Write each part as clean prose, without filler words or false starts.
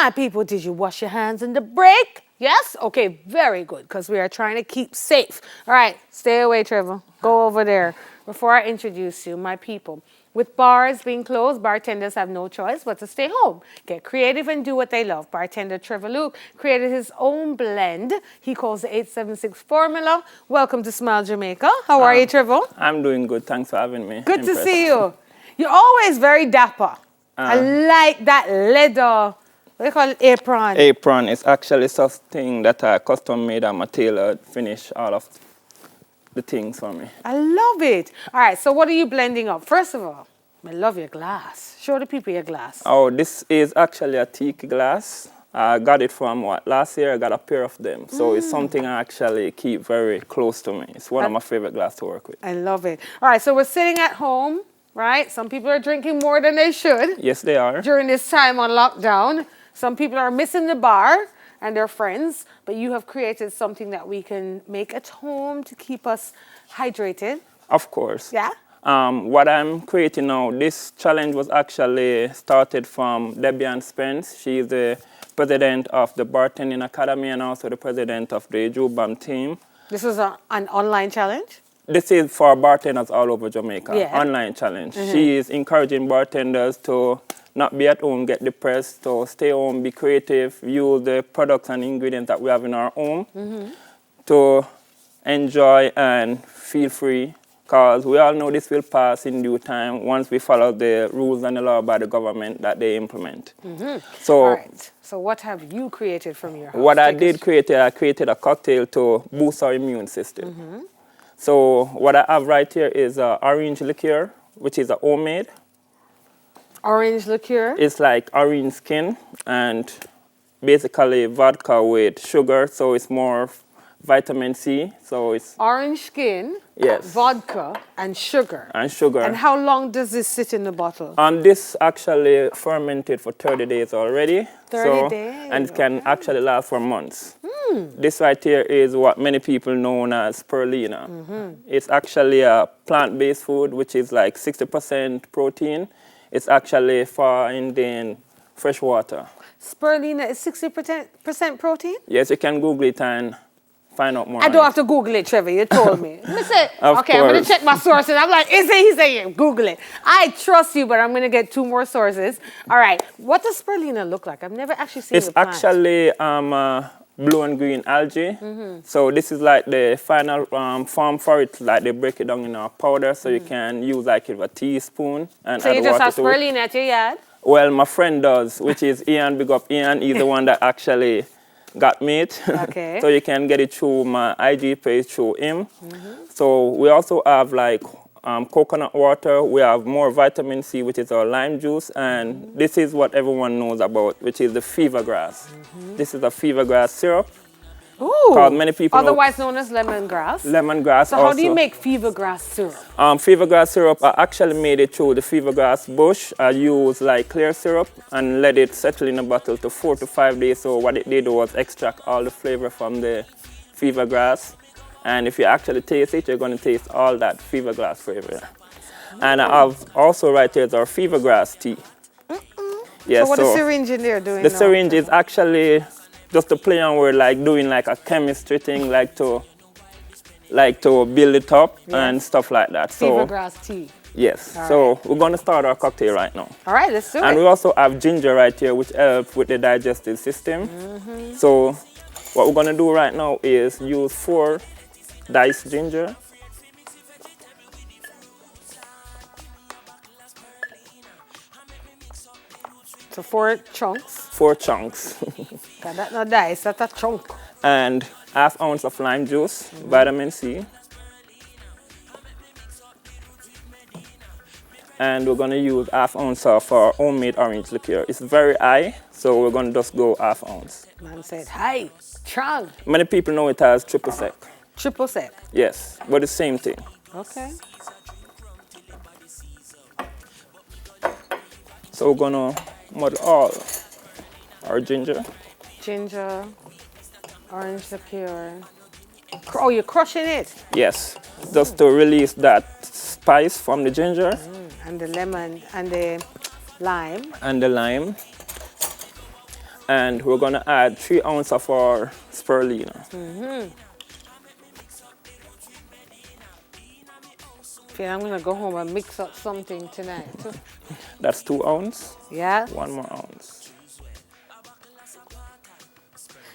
My people, did you wash your hands in the break? Yes? Okay, very good, because we are trying to keep safe. All right, stay away, Trevor. Go over there. Before I introduce you, my people, with bars being closed, bartenders have no choice but to stay home, get creative, and do what they love. Bartender Trevor Luke created his own blend he calls the 876 formula. Welcome to Smile Jamaica. How are you, Trevor? I'm doing good. Thanks for having me. Good to see you. You're always very dapper. I like that leather. What do you call it? Apron. Apron is actually something that I custom made and my tailor finish all of the things for me. I love it. All right, so what are you blending up? First of all, I love your glass. Show the people your glass. Oh, this is actually a teak glass. I got it from last year I got a pair of them. So it's something I actually keep very close to me. It's one of my favorite glasses to work with. I love it. All right, so we're sitting at home, right? Some people are drinking more than they should. Yes, they are. During this time on lockdown. Some people are missing the bar and their friends, but you have created something that we can make at home to keep us hydrated. Of course. Yeah? What I'm creating now, this challenge was actually started from Debbie Spence. She's the president of the Bartending Academy and also the president of the Jubam team. This is an online challenge? This is for bartenders all over Jamaica, yeah. Online challenge. She is encouraging bartenders to not be at home, get depressed, to stay home, be creative, use the products and ingredients that we have in our home to enjoy and feel free, because we all know this will pass in due time once we follow the rules and the law by the government that they implement. So, all right. So what have you created from your house? What I created a cocktail to boost our immune system. So what I have right here is orange liqueur, which is a homemade. Orange liqueur? It's like orange skin and basically vodka with sugar, so it's more vitamin C. So it's orange skin, yes, vodka, and sugar. And sugar. And how long does this sit in the bottle? This actually fermented for 30 days already. 30 days. And it can actually last for months. This right here is what many people know as spirulina. It's actually a plant-based food, which is like 60% protein. It's actually found in fresh water. Spirulina is 60% protein? Yes, you can Google it and find out more. I don't have to Google it, Trevor. You told me. Let me say, okay, I'm going to check my sources. I'm like, is it? He said, yeah, Google it. I trust you, but I'm going to get 2 more sources. All right. What does spirulina look like? I've never actually seen it. It's actually blue and green algae. So this is like the final form for it. Like they break it down in a powder, so you can use like a teaspoon and so add you just water have to it. spirulina at your yard? Well, my friend does, which is Ian. Big up Ian. He's the one that actually got me it. Okay. So you can get it through my IG page through him. So we also have like coconut water. We have more vitamin C, which is our lime juice. And this is what everyone knows about, which is the fever grass. This is a fever grass syrup. Ooh, many people otherwise known as lemongrass. Lemongrass. So how do you make fever grass syrup? Fever grass syrup, I actually made it through the fever grass bush. I used like clear syrup and let it settle in a bottle to 4 to 5 days. So what it did was extract all the flavor from the fever grass. And if you actually taste it, you're going to taste all that fever grass flavor. And I have also right here is our fever grass tea. Yes, so what is syringe in there doing? The syringe is actually just a play on word, like doing like a chemistry thing, like to build it up and stuff like that. Fever grass tea. Yes. So we're going to start our cocktail right now. All right, let's do it. And we also have ginger right here, which helps with the digestive system. So what we're going to do right now is use 4 diced ginger. So 4 chunks. 4 chunks. That's not dice, that's a chunk. And ½ ounce of lime juice, vitamin C. And we're going to use ½ ounce of our homemade orange liqueur. It's very high, so we're going to just go ½ ounce. Man said, hi, chug. Many people know it as triple sec. Triple sec? Yes, but the same thing. Okay. So we're going to muddle all our ginger. Ginger, orange liqueur. Oh, you're crushing it? Yes, just to release that spice from the ginger. And the lemon and the lime. And the lime. And we're gonna add 3 ounces of our spirulina. Okay, I'm gonna go home and mix up something tonight. That's 2 ounces. Yeah. 1 more ounce.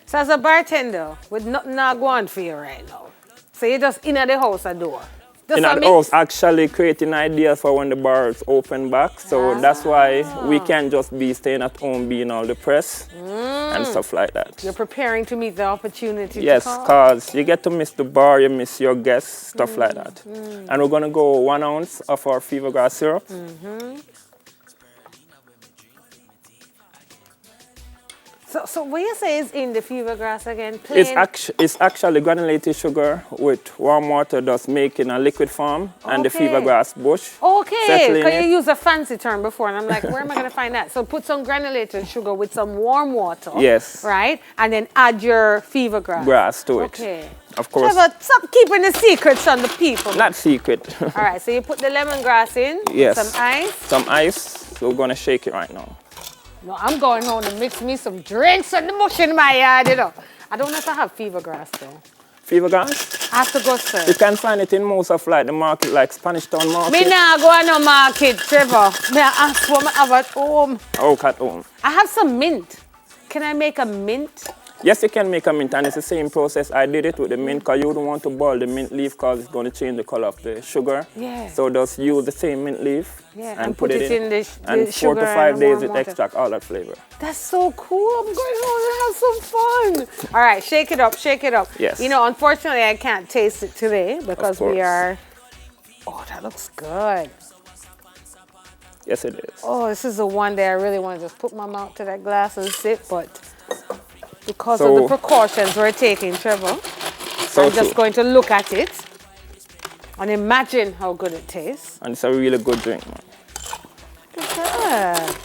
So as a bartender, with nothing not going for you right now, so you're just in at the house a door. Just In a the mix? house, actually creating ideas for when the bars open back. So that's why we can't just be staying at home being all depressed and stuff like that. You're preparing to meet the opportunity Yes, to come. because you get to miss the bar, you miss your guests, stuff like that. And we're gonna go 1 ounce of our fever grass syrup. So what you say is in the fever grass again? Plain? It's actually granulated sugar with warm water, just making a liquid form, and the fever Okay. grass bush. Okay, settling because it. you used a fancy term before, and I'm like, where am I going to find that? So put some granulated sugar with some warm water. Yes. Right? And then add your fever grass. Grass to it. Okay. Of course. Trevor, stop keeping the secrets from the people. Not secret. All right, so you put the lemongrass in. Yes. Some ice. Some ice. So we're gonna shake it right now. No, I'm going home to mix me some drinks on the bush in my yard, you know. I don't know if I have fever grass, though. Fever grass? I have to go search. You can find it in most of like the market, like Spanish Town Market. Me nah go on no market, Trevor. Me I ask what I have at home. Oak at home. I have some mint. Can I make a mint? Yes, you can make a mint, and it's the same process. I did it with the mint, because you don't want to boil the mint leaf, because it's going to change the color of the sugar. Yeah. So just use the same mint leaf And put it in the and 4 sugar to 5 and days warm it water. extract all that flavor. That's so cool. I'm going home to have some fun. All right, shake it up, shake it up. Yes. You know, unfortunately, I can't taste it today because we course. are... Oh, that looks good. Yes, it is. Oh, this is the one that I really want to just put my mouth to that glass and sip, but because So- of the precautions we're taking, Trevor, So I'm just true. going to look at it and imagine how good it tastes. And it's a really good drink, man. Look at that.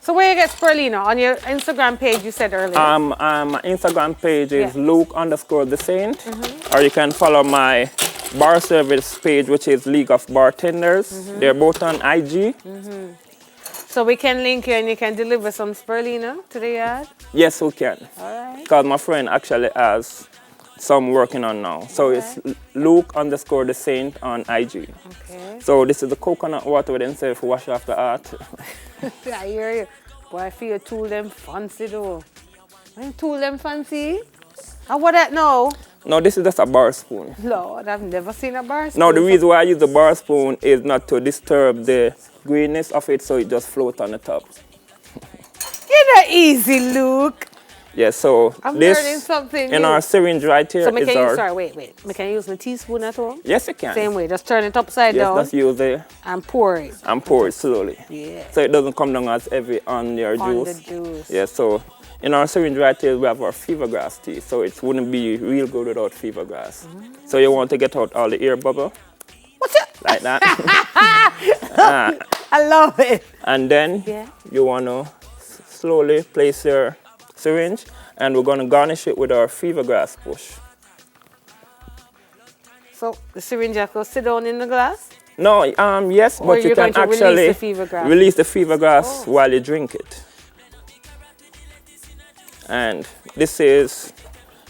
So where you get spirulina? On your Instagram page you said earlier. My Instagram page is Yeah. Luke_the Saint, or you can follow my bar service page, which is League of Bartenders. They're both on IG. So we can link you and you can deliver some spirulina to the yard? Yes, we can. All right. Because my friend actually has some working on now. So it's Luke_the Saint on IG. Okay. So this is the coconut water with himself wash off the art. I hear you. Boy, I feel tool them fancy though. When tool them fancy? And what that now? No, this is just a bar spoon. Lord, I've never seen a bar spoon. Now the reason why I use the bar spoon is not to disturb the greenness of it, so it just floats on the top. You're not easy, Luke. Yeah, so I'm this learning something in new. our syringe right here So me is can our... use, sorry, wait. Me can use my teaspoon at home? Yes, you can. Same way, just turn it upside Yes, down just use it and pour it. and pour it slowly. Yeah. So it doesn't come down as heavy on your On juice. the juice. Yeah, so in our syringe right here, we have our fever grass tea. So it wouldn't be real good without fever grass. So you want to get out all the air bubble, What's it? like that. I love it. And then Yeah. you want to slowly place your syringe, and we're going to garnish it with our fever grass bush. So the syringe has to sit down in the glass? No, yes, Or but you you're can going to release actually the fever grass? release the fever grass while you drink it. And this is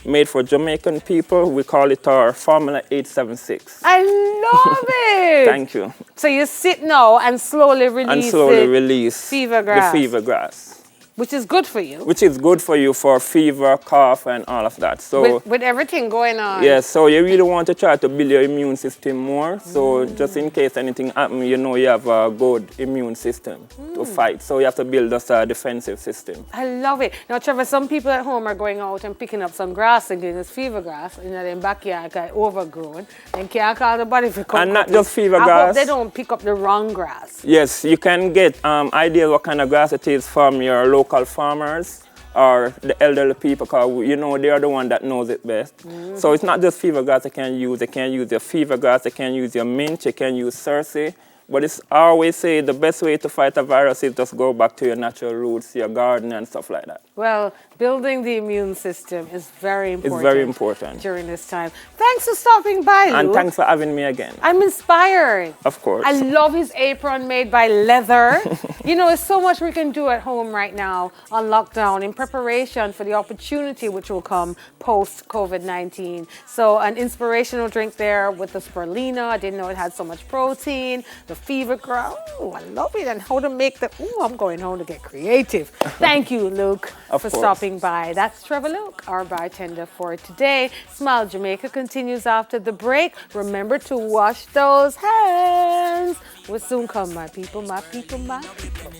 made for Jamaican people. We call it our Formula 876. I love it. Thank you. So you sit now and slowly release And slowly it, release fever grass. the fever grass, which is good for you. which is good for you for fever, cough, and all of that. So With everything going on. yes, so you really want to try to build your immune system more. So just in case anything happens, you know you have a good immune system to fight. So you have to build us a defensive system. I love it. Now, Trevor, some people at home are going out and picking up some grass thinking it's fever grass in their backyard, got overgrown, and can't call the body for come And not cut just it. fever I hope grass. they don't pick up the wrong grass. Yes, you can get ideas what kind of grass it is from your local farmers or the elderly people, because you know they are the one that knows it best. So it's not just fever grass they can use. They can use your fever grass, they can use your mint, you can use Cersei. But it's, I always say the best way to fight a virus is just go back to your natural roots, your garden and stuff like that. Well, Building the immune system is very important. It's very important. During this time. Thanks for stopping by, And Luke. thanks for having me again. I'm inspired. Of course. I love his apron made by leather. You know, there's so much we can do at home right now on lockdown in preparation for the opportunity which will come post COVID-19. So an inspirational drink there with the spirulina. I didn't know it had so much protein. The fever ground. Oh, I love it. And how to make the, I'm going home to get creative. Thank you, Luke, for stopping by. That's Trevor Luke, our bartender for today. Smile Jamaica continues after the break. Remember to wash those hands. We'll soon come, my people, my people, my people.